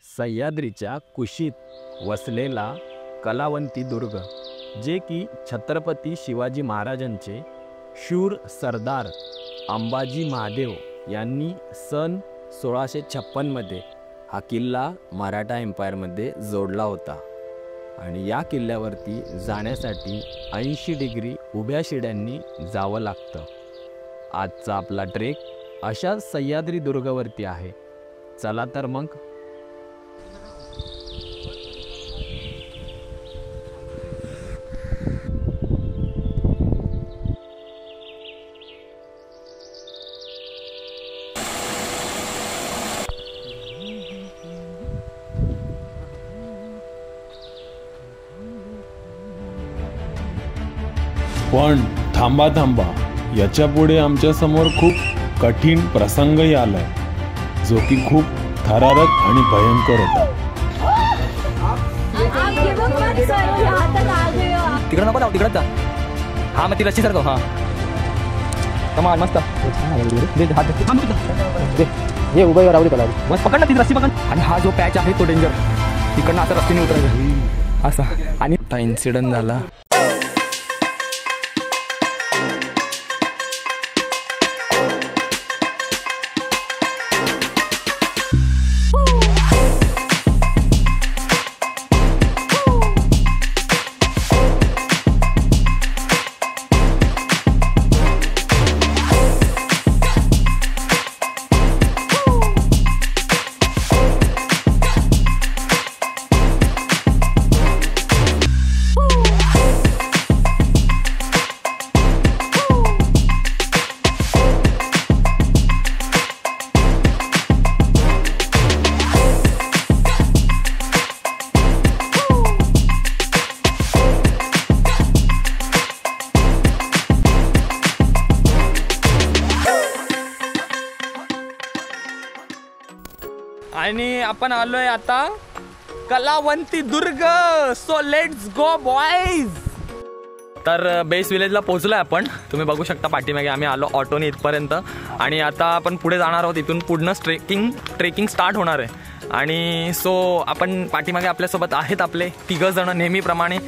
सह्याद्रीच्या कुशीत वसलेला कलावंती दुर्ग, जे की छत्रपती शिवाजी महाराजांचे शूर सरदार अंबाजी महादेव यांनी सन 1656 मध्ये हा किल्ला मराठा एम्पायरमध्ये जोडला होता. आणि या किल्ल्यावरती जाण्यासाठी 80 डिग्री उभ्या शिड्यांनी जावं लागतं. आजचा आपला ट्रेक अशा सह्याद्री दुर्गावरती आहे. चला तर मग. पण थांबा थांबा, याच्या पुढे आमच्या समोर खूप कठीण प्रसंगही आलाय, जो की खूप थरारक आणि भयंकर होता. तिकडं नको जाऊ, तिकडं जा. हा मग ती रस्सी सारखं. हा कमाल मस्त. हे उभं राहू दे, मस्त पकड ना ती रस्सी, पकड. आणि हा जो पॅच आहे तो डेंजर, तिकडनं असं रस्त्याने उतरायचं असा. आणि आता इन्सिडेंट झाला. आणि आपण आलोय आता Kalavanti Durg. So let's go boys. तर बेस विलेजला पोहोचलोय आपण. तुम्ही बघू शकता पाठीमागे आम्ही आलो ऑटोने इथपर्यंत. आणि आता आपण पुढे जाणार आहोत. इथून पुढनं ट्रेकिंग स्टार्ट होणार आहे. आणि सो आपण पाठीमागे आपल्यासोबत आहेत आपले 3 जण नेहमीप्रमाणे.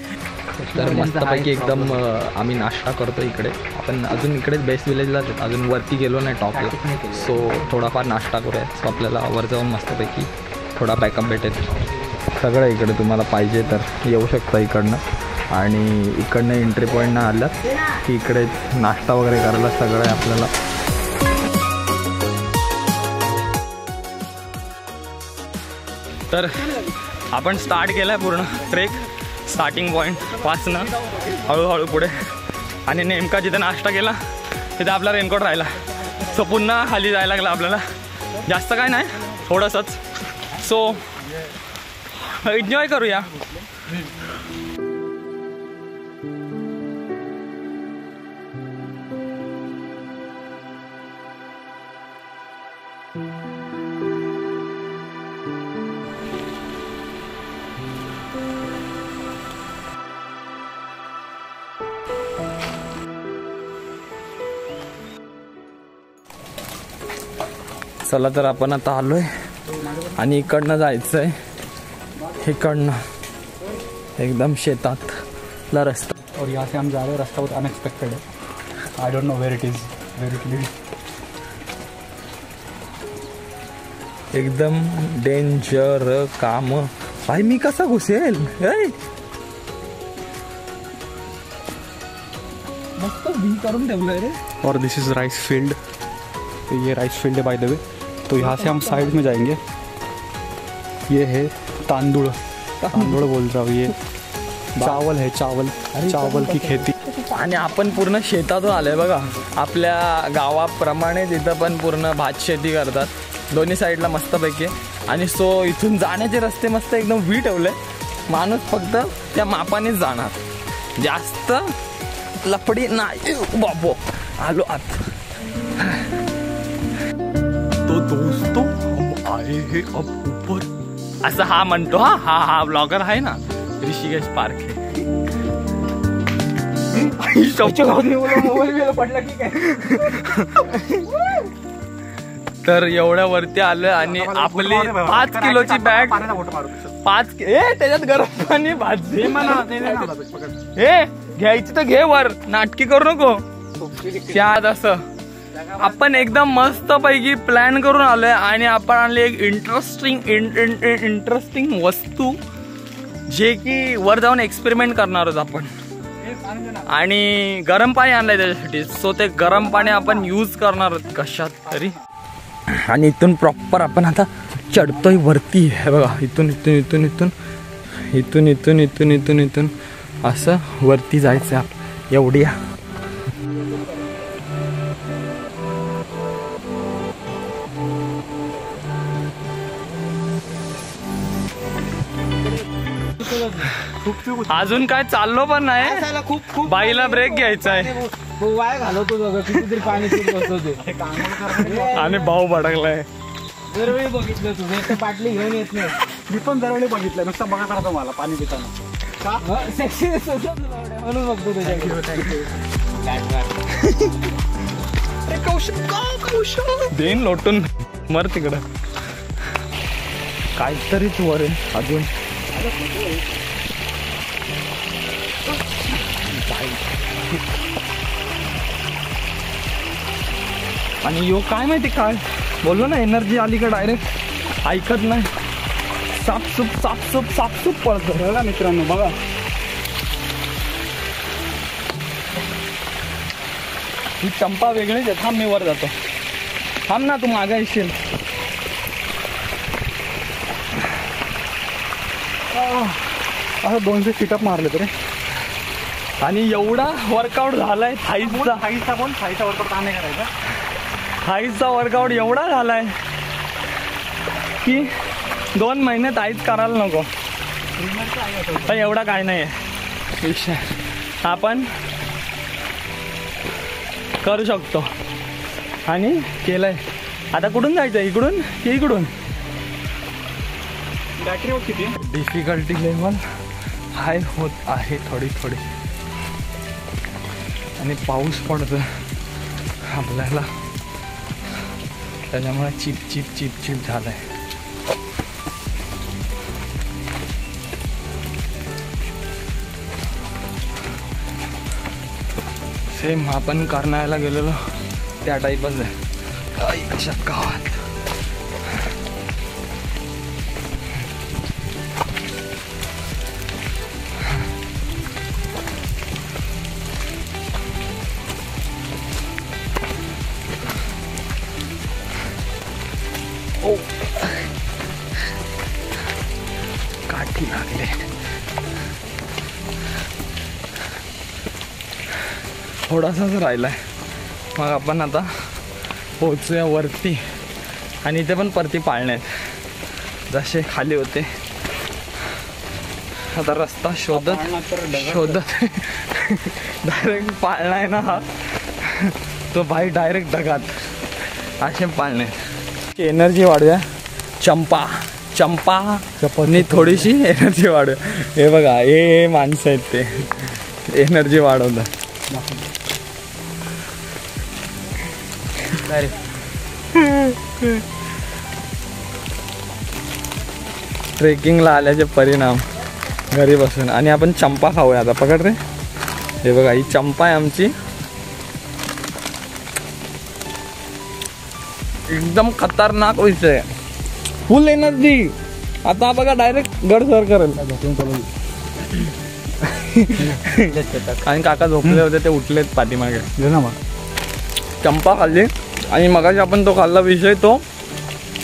तर मस्तपैकी एकदम आम्ही नाश्ता करतो इकडे. आपण अजून इकडेच बेस्ट विलेजला अजून वरती गेलो नाही टॉपला. सो थोडाफार नाश्ता करूया. सो आपल्याला वर जाऊन मस्तपैकी थोडा बॅकअप भेटेल. सगळं इकडे तुम्हाला पाहिजे तर येऊ शकता इकडनं. आणि इकडनं एंट्री पॉईंटनं आलं की इकडे नाश्ता वगैरे करायला सगळं आहे आपल्याला. तर आपण स्टार्ट केलाय पूर्ण ट्रेक स्टार्टिंग पॉईंट पासनं हळूहळू पुढे. आणि नेमका जिथे नाश्ता केला तिथे आपला रेनकोट राहिला. सो पुन्हा खाली जायला लागला आपल्याला. जास्त काय नाही, थोडंसंच. सो एन्जॉय करूया. चला तर आपण आता आलोय आणि इकडनं जायचंय. इकडनं एकदम शेतातला रस्ता. और यहाँ से हम जा रहे हैं. रास्ता बहुत अनएक्सपेक्टेड है. I don't know where it is, where it leads. एकदम डेंजर काम. भाई मी कसा घुसेल. मस्त व्ही करून ठेवलंय रे. और दिस इज राइस फील्ड. तो ये राइस फील्ड है बाय द वे. तो यहाँ से हम साइड में जाएंगे. ये है तांदूळ बोल रहा हूँ. ये चावल है, चावल की खेती. आणि आपण पूर्ण शेतातून आलोय बघा. आपल्या गावाप्रमाणे तिथं पण पूर्ण भात शेती करतात दोन्ही साईडला मस्तपैकी. आणि सो इथून जाण्याचे रस्ते मस्त एकदम व्ही ठेवले. माणूस फक्त त्या मापानेच जाणार, जास्त लफडी नाही. बाबो आलो आत. तो दोस्तों हम आए हैं अब ऊपर. असं हा म्हणतो. हा ब्लॉगर आहे ना, ऋषिकेश पारखे. मोबाईल पडला की काय. तर एवढ्या वरती आलोय आणि आपली 5 किलोची बॅग त्याच्यात गरम पाणी भाजी घ्यायची तर घे वर, नाटकी करू नको त्यात असं. आपण एकदम मस्त पैकी प्लॅन करून आलोय आणि आपण आणले एक इंटरेस्टिंग वस्तू जे की वर जाऊन एक्सपेरिमेंट करणार आहोत आपण. आणि गरम पाणी आणलंय त्याच्यासाठी, सो ते गरम पाणी आपण यूज करणार आहोत कशात तरी. आणि इथून प्रॉपर आपण आता चढतोय वरती. हे बघा इथून इथून इथून इथून इथून इथून इथून इथून इथून असं वरती जायचं आहे एवढी. अजून काय चाललो पण नाही, खूप बाईला ब्रेक घ्यायचा आहे आणि भाऊ भडकलाय. दरवेळी बघितलं तुझं एक बाटली घेऊन येत नाही. मी पण दरवेळी बघितलं, नुसतं बघत राहतो मला पाणी पिताना. म्हणून बघतो देन लोटून मर तिकडं. काहीतरीच वर आहे अजून. आणि यो काय माहिती काय बोललो ना, एनर्जी आली का डायरेक्ट ऐकत नाही. सापसूप सापसूप सापसूप पळतो. बघा मित्रांनो बघा, ही चंपा वेगळीच आहे. थांब मी वर जातो. थांब ना, तू मागे येशील. असं 200 सिटअप मारले तरी. आणि एवढा वर्कआउट झालाय थाईचा. थाईचा वर्कआउट का नाही करायचा. थाईचा वर्कआउट एवढा झालाय की 2 महिने थाईच करायला नको. पण एवढा काय नाही आहे विषय, आपण करू शकतो आणि केलंय. आता कुठून जायचं, इकडून की इकडून. बॅटरी किती, डिफिकल्टी लेवल हाय होत आहे थोडी थोडी. आणि पाऊस पडतो आपल्याला, त्याच्यामुळे चिप चिप चिप चिप झालंय. सेम आपण करण्याला गेलेलो त्या टाईपच आहे अशा गावात. काठी लागले. थोडासाच राहिलाय, मग आपण आता पोहोचूया वरती. आणि इथे पण परती पाळणे आहेत जसे खाली होते. आता रस्ता शोधत शोधत डायरेक्ट पाळणा आहे ना हा, तो भाई डायरेक्ट ढगात असे पाळणे. एनर्जी वाढूया. चंपा चंपा चपनी थोडीशी एनर्जी वाढूया. हे बघा हे माणसं आहेत ते एनर्जी वाढवतात. ट्रेकिंगला आल्याचे परिणाम घरी बसून. आणि आपण चंपा खाऊया आता. पकड रे. हे बघा ही चंपा आहे आमची, एकदम खतरनाक विषय, फुल एनर्जी. आता बघा डायरेक्ट गड सर करेल. आणि काका झोपले होते ते उठलेत पाठीमागे. चंपा खाल्ली. आणि मगाशी आपण तो खाल्ला विषय तो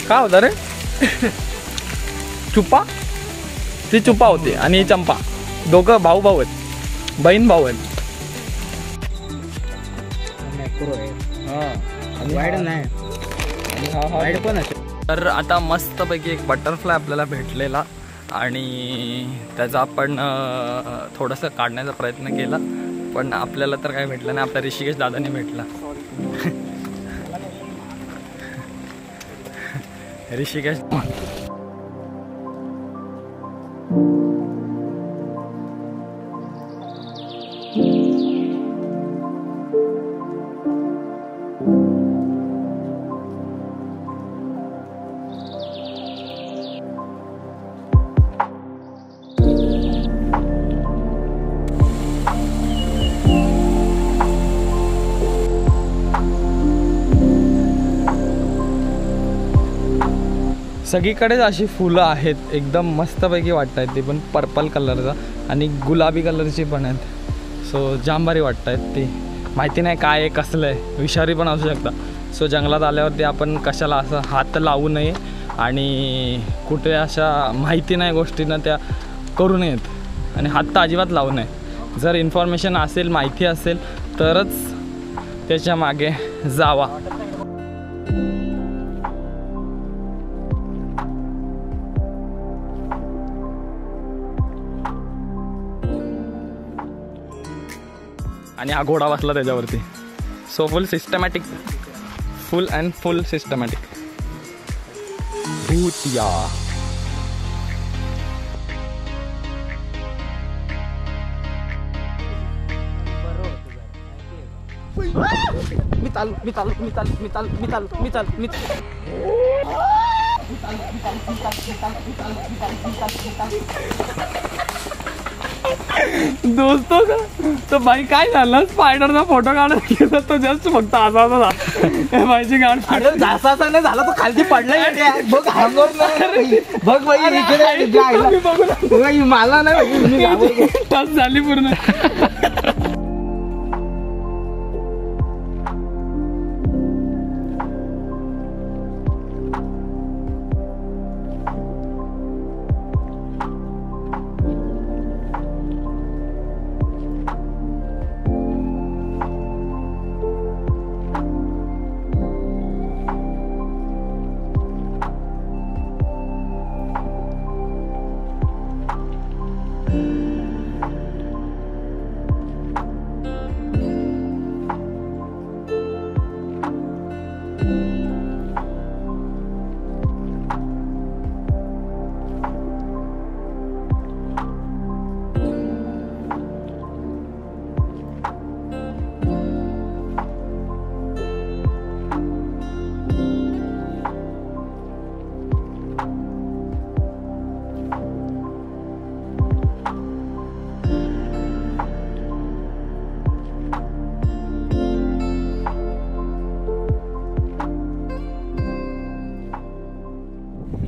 काय होता रे, चुपा. ती चुपा होती आणि चंपा, दोघं भाऊ भाऊ आहेत, बहीण भाऊ आहेत. तर आता मस्तपैकी एक बटरफ्लाय आपल्याला भेटलेला आणि त्याचा आपण थोडंसं काढण्याचा प्रयत्न केला, पण आपल्याला तर काय भेटलं नाही. आपल्या ऋषिकेश दादाने भेटला. ऋषिकेश सगळीकडेच अशी फुलं आहेत, एकदम मस्तपैकी वाटत आहेत. ते पण पर्पल कलरचा आणि गुलाबी कलरची पण आहेत. सो जाम भारी वाटत आहेत. ती माहिती नाही काय आहे, कसलं आहे, विषारी पण असू शकता. सो जंगलात आल्यावरती आपण कशाला असं हात लावू नये आणि कुठे अशा माहिती नाही गोष्टींना त्या करू नयेत आणि हात तर अजिबात लावू नये. जर इन्फॉर्मेशन असेल, माहिती असेल तरच त्याच्या मागे जावा. आणि हा घोडा बसला त्याच्यावरती. So full systematic, full and full systematic. भूतिया दोस्तों का तो भाई काय झालं, स्पायडरचा फोटो काढत गेला तो जस्ट फक्त असा भाईची गाड जासा नाही झाला तो खालती पडलाय. बघ बघ बाई मला नाही टच झाली पूर्ण.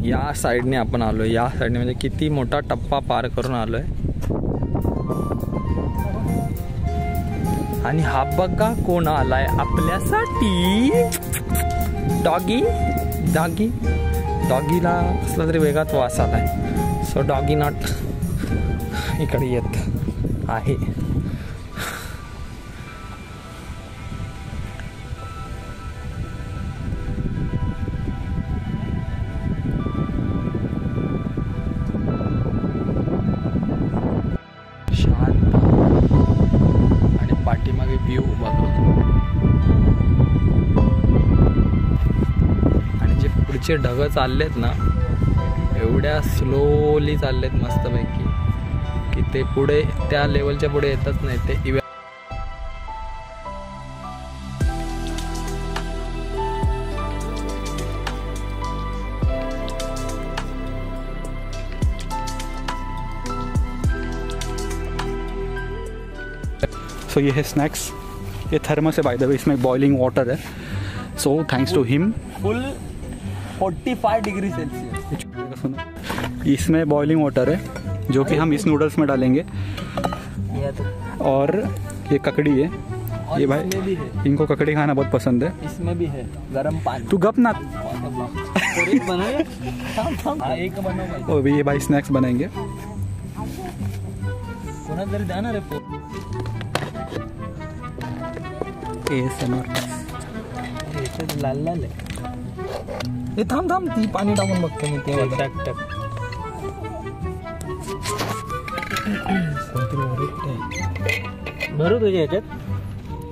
या साईडने आपण आलोय. या साईडने म्हणजे किती मोठा टप्पा पार करून आलोय. आणि हा बघा कोण आलाय आपल्यासाठी. डॉगी. डॉगी डॉगीला कसला तरी वेगळाच वास आलाय. सो डॉगी नॉट इकडे येत आहे. पाठीमागे व्ह्यू बघा. आणि जे पुढचे ढग चाललेत ना, एवढ्या स्लोली चाललेत मस्तपैकी की ते पुढे त्या लेवलच्या पुढे येतच नाही. ते सो ये है स्नैक्स. ये थर्मस है बाय द वे. इसमें बॉइलिंग वाटर है. So thanks to him. Full 45 degree Celsius. इसमें बॉइलिंग वाटर है जो कि हम इस नूडल्स में डालेंगे. और ये ककड़ी है. ये भाई भी है. इनको ककड़ी खाना बहुत पसंद है. इसमें भी है गरम पानी. तू गप ना. एक बनव. और भी ये भाई स्नैक्स बनाएंगे. कोणातरी द्या ना रे. लाल लाल आहे. थांब थांब ती पाणी टाकून बघतो मी. ते टाक टाक. भरू तुझ्या ह्याच्यात.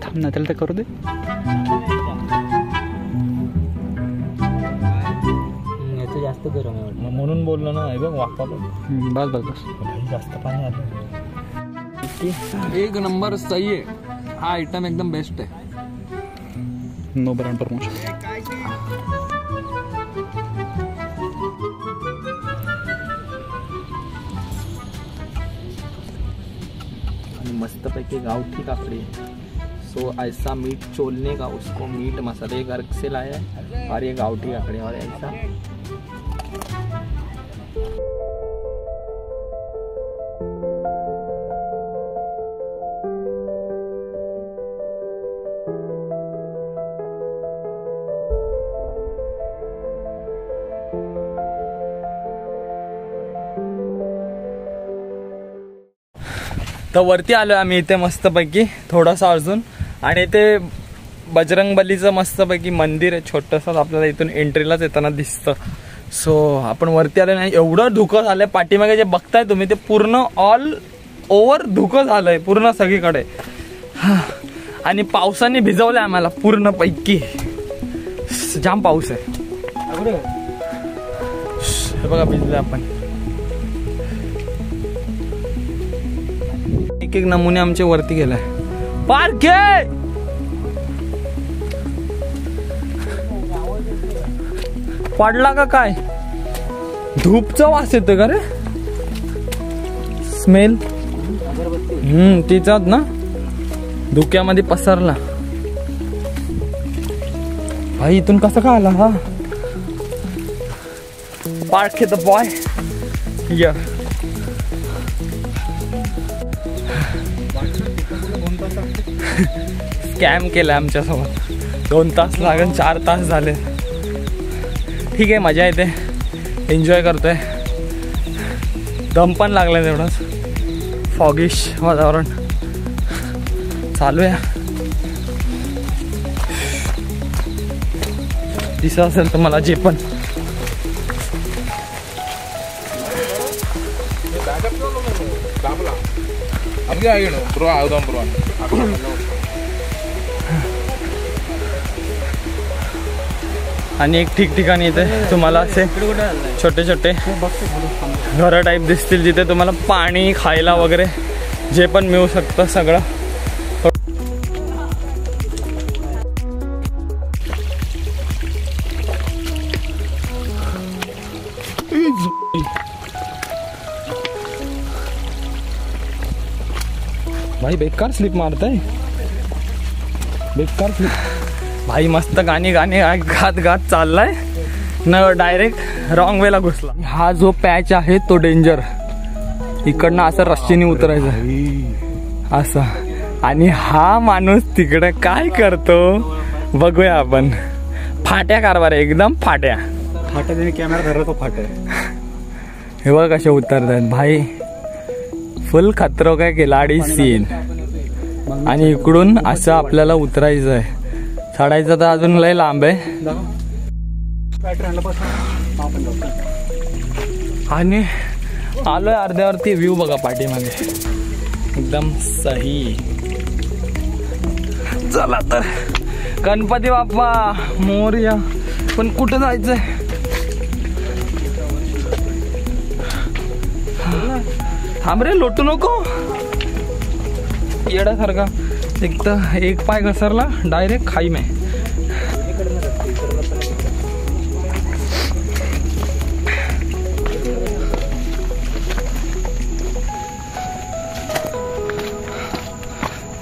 थांब ना, त्याला तर करू दे. याचं जास्त गरम आहे म्हणून बोललो ना. बघ वाफा बघ. बस बस बस. जास्त पाणी आलं. एक नंबर सही आहे. हा आयटम एकदम बेस्ट आहे. No brand promotion. आणि मस्तपैकी गावठी काकड़ी. सो ऐसा मीट चोलने का उसको मीट मसाले घर से लाया है. और ये गावठी काकड़ी और ऐसा तर वरती आलो आम्ही इथे मस्तपैकी थोडासा अजून, आणि इथे बजरंगबलीचं मस्तपैकी मंदिर आहे छोटंसं, आपल्याला इथून एंट्रीलाच येताना दिसतं. सो आपण वरती आलो नाही, एवढं धुकं झालंय. पाठीमागे जे बघताय तुम्ही ते पूर्ण ऑल ओव्हर धुकं झालंय पूर्ण सगळीकडे. आणि पावसाने भिजवलंय आम्हाला पूर्णपैकी, जाम पाऊस आहे. हे बघा भिजलोय आपण. एक एक नमुने आमचे वरती गेलाय. पार्क पडला का काय? धूपचा वास येतोय का रे? स्मेल तिचाच ना, धुक्यामध्ये पसरला. भाई इथून कसं काय आला हा? पार्क द बॉय या. स्कॅम केला आमच्यासोबत. 2 तास लागेल, 4 तास झाले. ठीक आहे, मजा येते, एन्जॉय करतोय. दम पण लागलाय तेवढंच. फॉगिश वातावरण चालू आहे. दिसत असेल तुम्हाला जे पण. आणि एक ठिकठिकाणी इथे तुम्हाला असे छोटे छोटे घरं टाईप दिसतील, जिथे तुम्हाला पाणी खायला वगैरे जे पण मिळू शकतं सगळं. भाई बेकार स्लिप मारताय, बेकार स्लिप. भाई मस्त गाणी गात गात चाललाय न, डायरेक्ट रॉंग वेला घुसला. हा जो पॅच आहे तो डेंजर. इकडनं असं रस्त्याने उतरायचं असं, आणि हा माणूस तिकडे काय करतो बघूया आपण. फाट्या कारभार आहे, एकदम फाट्या. त्याने कॅमेरा धरला तो फाट्या. हे बघ कसे उतरतात भाई, फुल खतरो काय खिलाडी सीन. आणि इकडून असं आपल्याला उतरायचं आहे. चढायचं तर अजून लय लांब आहे. आणि आलोय अर्ध्यावरती. व्ह्यू बघा पाठीमागे, एकदम सही. चला तर, गणपती बाप्पा मोरया. पण कुठं जायचंय? थांब रे, लोटू नको येड्यासारखा. एक पाय घसरला डायरेक्ट खाई में.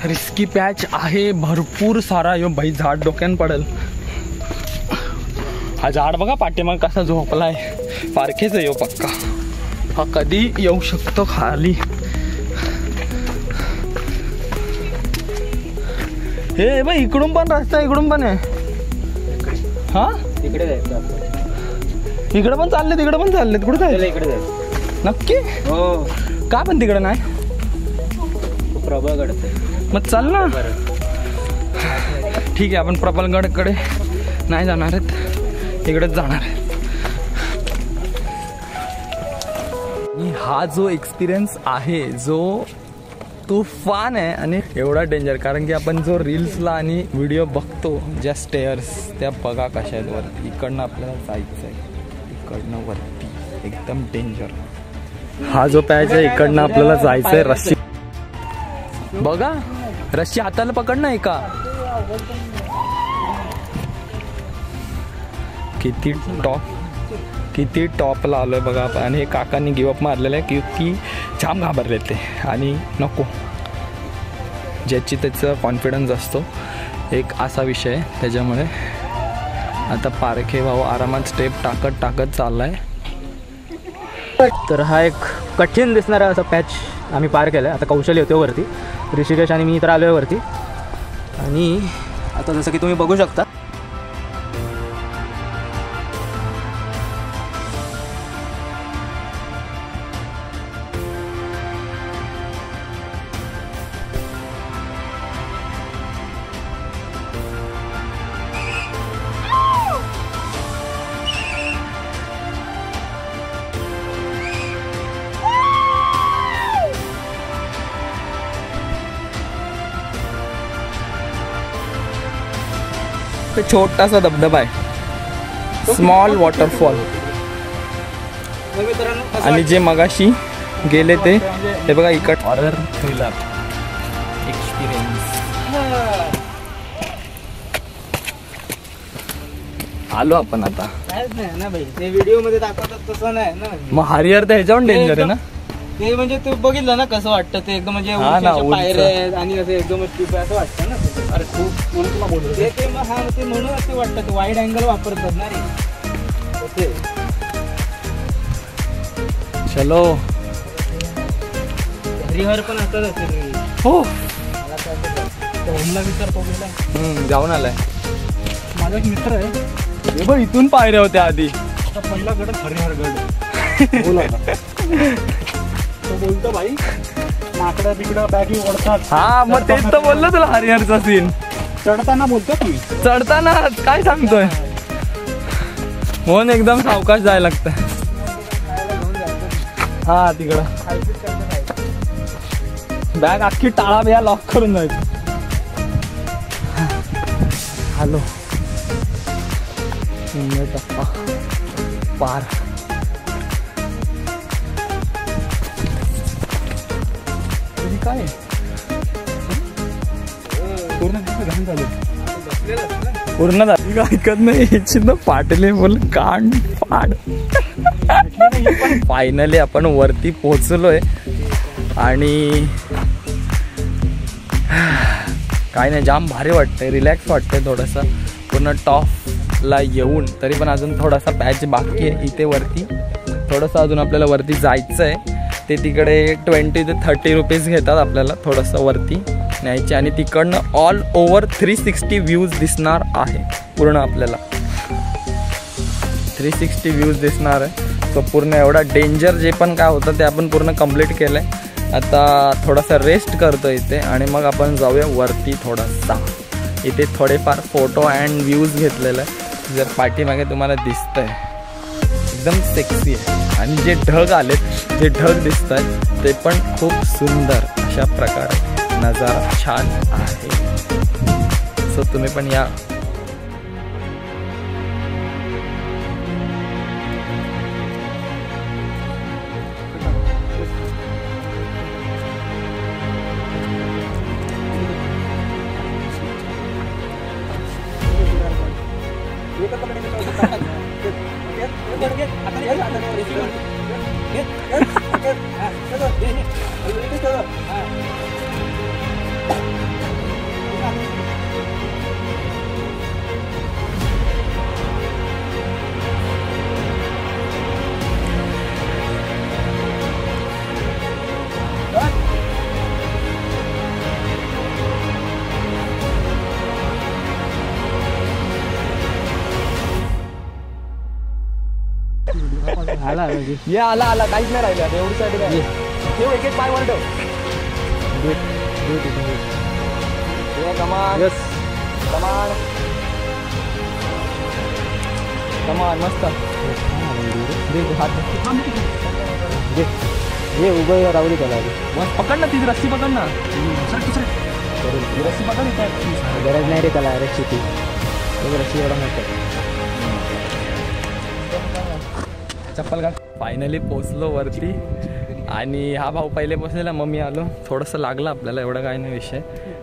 रिस्की पॅच आहे भरपूर सारा. यो भाई झाड डोक्यान पडेल. हा झाड बघा पाठीमाग कसा झोपलाय. पारखेच आहे यो पक्का. हा कधी येऊ शकतो खाली. हे बाई इकडून पण रस्ता, इकडून पण आहे. हा इकडे जायचं, इकडे पण चालले, तिकडे पण चाललेत. कुठे जायचं? इकडे जायचं नक्की? हो. का पण तिकडे नाही? प्रबळगड मग चल ना. ठीक आहे, आपण प्रबळगडकडे नाही जाणार आहेत, इकडेच जाणार आहे. हा जो एक्सपिरियन्स आहे जो तुफान आहे. आणि एवढा डेंजर, कारण की आपण जो रील्सला आणि व्हिडिओ बघतो ज्या स्टेअर्स त्या बघा कशा आहेत वरती. इकडनं आपल्याला जायचं आहे, इकडनं वरती एकदम डेंजर. हा जो पॅच आहे इकडनं आपल्याला जायचं आहे. रस्सी बघा, रस्सी हाताला पकडणं आहे का? किती टॉपला आलोय बघा आपण. आणि हे काकांनी गिवअप मारलेलं आहे की जाम घाबरले ते. आणि नको, ज्याची त्याचा कॉन्फिडन्स असतो एक असा विषय. त्याच्यामुळे आता पारखे भाऊ आरामात स्टेप टाकत चाललाय. तर हा एक कठीण दिसणारा असा पॅच आम्ही पार केला आहे. आता कौशल्य होते वरती, ऋषिकेश आणि मी तर आलो आहे वरती. आणि आता जसं की तुम्ही बघू शकता, इथे छोटासा धबधबा आहे, स्मॉल वॉटरफॉल. आणि जे मगाशी गेले ते बघा इकड हॉरर थ्रिलर एक्सपिरियन्स. आलो आपण आता. नाही ना भाई, ते व्हिडिओ मध्ये दाखवतात तसं नाही ना. मग हरिहर तर ह्याच्यावर डेंजर आहे ना. ते म्हणजे तू बघितलं ना कसं वाटतं ते एकदम म्हणजे हा ना, उंच पायऱ्या आहेत आणि असं एकदम स्टीप आहे असं वाटतं ना. अरे खूप म्हणून तुला बोलतो ते मग हा ते म्हणून असं वाटतं ते वाईड अँगल वापरतात ना रे तसे. चलो. हरिहर पण असतात असेल. हो होमला विचार बघितला, जाऊन आलाय. माझा एक मित्र आहे. हे बघ इथून पायऱ्या होत्या आधी. आता पहिला गड हरिहर गड बोला तो बोलतो भाई माकडं बिकडं बॅगी ओढतात. हा मग तेच तर बोललो तुला, हरिहरचा सीन. चढताना बोलतो की चढताना काय सांगतोय, म्हणून एकदम सावकाश जायला लागतं. हा तिकडं बॅग अख्खी टाळा बिया लॉक करून जायचं. हॅलो टप्पा पार. काय पूर्ण झाली ऐकत नाही याची तर फाटले बोल कान फाड. फायनली आपण वरती पोहोचलोय आणि काय नाही, जाम भारी वाटतंय, रिलॅक्स वाटतंय थोडंसं. पूर्ण टॉपला येऊन तरी पण अजून थोडासा पॅच बाकी आहे इथे वरती. थोडंसं अजून आपल्याला वरती जायचं आहे. ते तिकडे 20 ते 30 रुपीज घेतात आपल्याला थोडंसं वरती न्यायचे. आणि तिकडनं ऑल ओव्हर 360 व्ह्यूज दिसणार आहे पूर्ण आपल्याला. 360 व्ह्यूज दिसणार आहे. सो पूर्ण एवढा डेंजर जे पण काय होतं ते आपण पूर्ण कंप्लीट केलं आहे. आता थोडासा रेस्ट करतो इथे आणि मग आपण जाऊया वरती थोडासा. इथे थोडेफार फोटो अँड व्ह्यूज घेतलेलं आहे. जर पाठीमागे तुम्हाला दिसतंय एकदम सेक्सी आहे. आणि जे ढग आलेत, जे ढग दिसत आहेत ते पण खूप सुंदर अशा प्रकारे नजारा छान आहे. सो तुम्ही पण या. आला आला काहीच नाही राहिलं. एवढी साईड ठेव, एक एक पाय वर ठेव. कमान कमान कमान मस्त. हे उभं राहू दे त्याला. पकड ना ती रस्सी, पकड ना रस्सी पकड. गरज नाही रे त्याला रस्सीची. रस्सी एवढा मोठं. चप्पल घाल. फायनली पोचलो वरती आणि हा भाऊ पहिले बसलेला, मग मी आलो. थोडंसं लागलं आपल्याला, एवढं काय नाही विषय.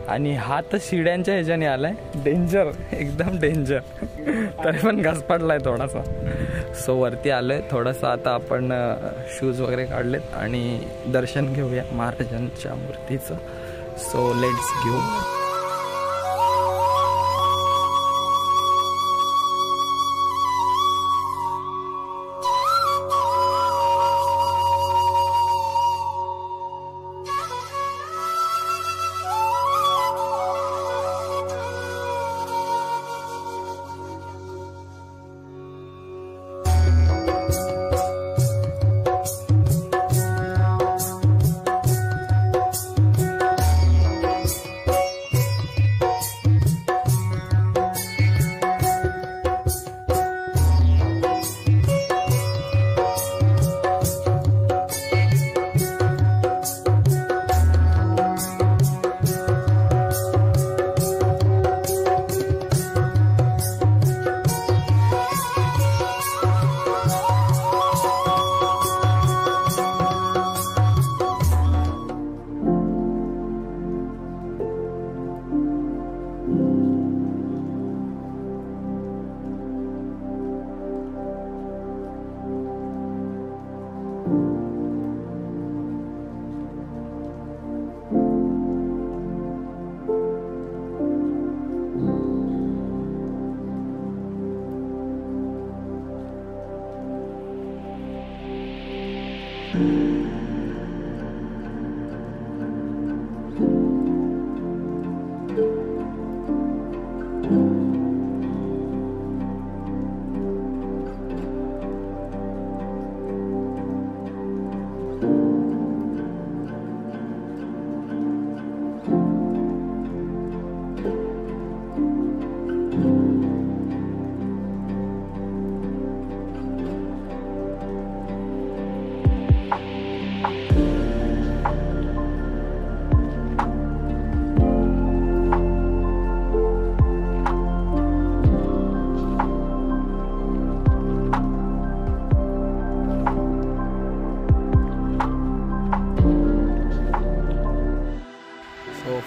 आणि हा तर शिड्यांच्या ह्याच्याने आलाय, डेंजर एकदम डेंजर. तरी पण घास पडलाय थोडासा. सो वरती आलोय थोडंसं. आता आपण शूज वगैरे काढलेत आणि दर्शन घेऊया महाराजांच्या मूर्तीचं. सो लेट्स घेऊ.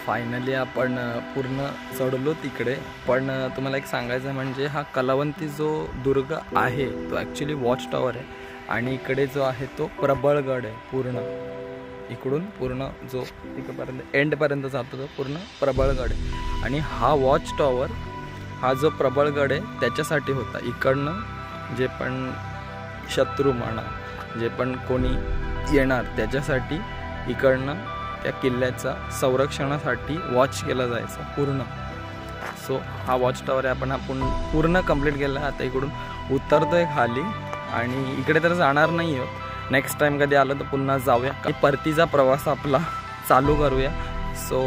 फायनली आपण पूर्ण चढलो तिकडे. पण तुम्हाला एक सांगायचं म्हणजे हा कलावंती जो दुर्ग आहे तो ॲक्च्युली वॉच टॉवर आहे आणि इकडे जो आहे तो प्रबळगड आहे. पूर्ण इकडून पूर्ण जो तिकडपर्यंत एंडपर्यंत जातो तो पूर्ण प्रबळगड आहे. आणि हा वॉच टॉवर हा जो प्रबळगड आहे त्याच्यासाठी होता. इकडनं जे पण शत्रू म्हणा जे पण कोणी येणार त्याच्यासाठी इकडनं त्या किल्ल्याचा संरक्षणासाठी वॉच केला जायचा पूर्ण. सो हा वॉच टॉवर आहे. आपण पूर्ण कंप्लीट केला. आता इकडून उतरतोय खाली आणि इकडे तर जाणार नाही आहोत. नेक्स्ट टाइम कधी आलं तर पुन्हा जाऊया. परतीचा प्रवास आपला चालू करूया. सो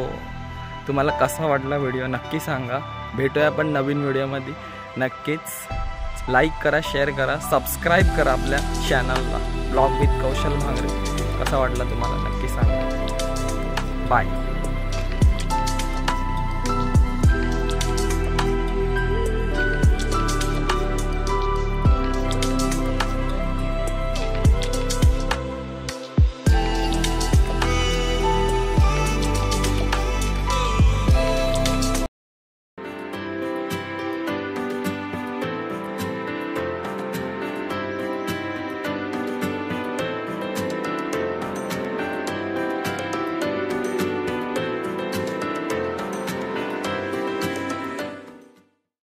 तुम्हाला कसा वाटला व्हिडिओ नक्की सांगा. भेटूया आपण नवीन व्हिडिओमध्ये. नक्कीच लाईक करा, शेअर करा, सबस्क्राईब करा आपल्या चॅनलला ब्लॉग विथ कौशल भांगरे. कसा वाटला तुम्हाला नक्की सांगा. बाय.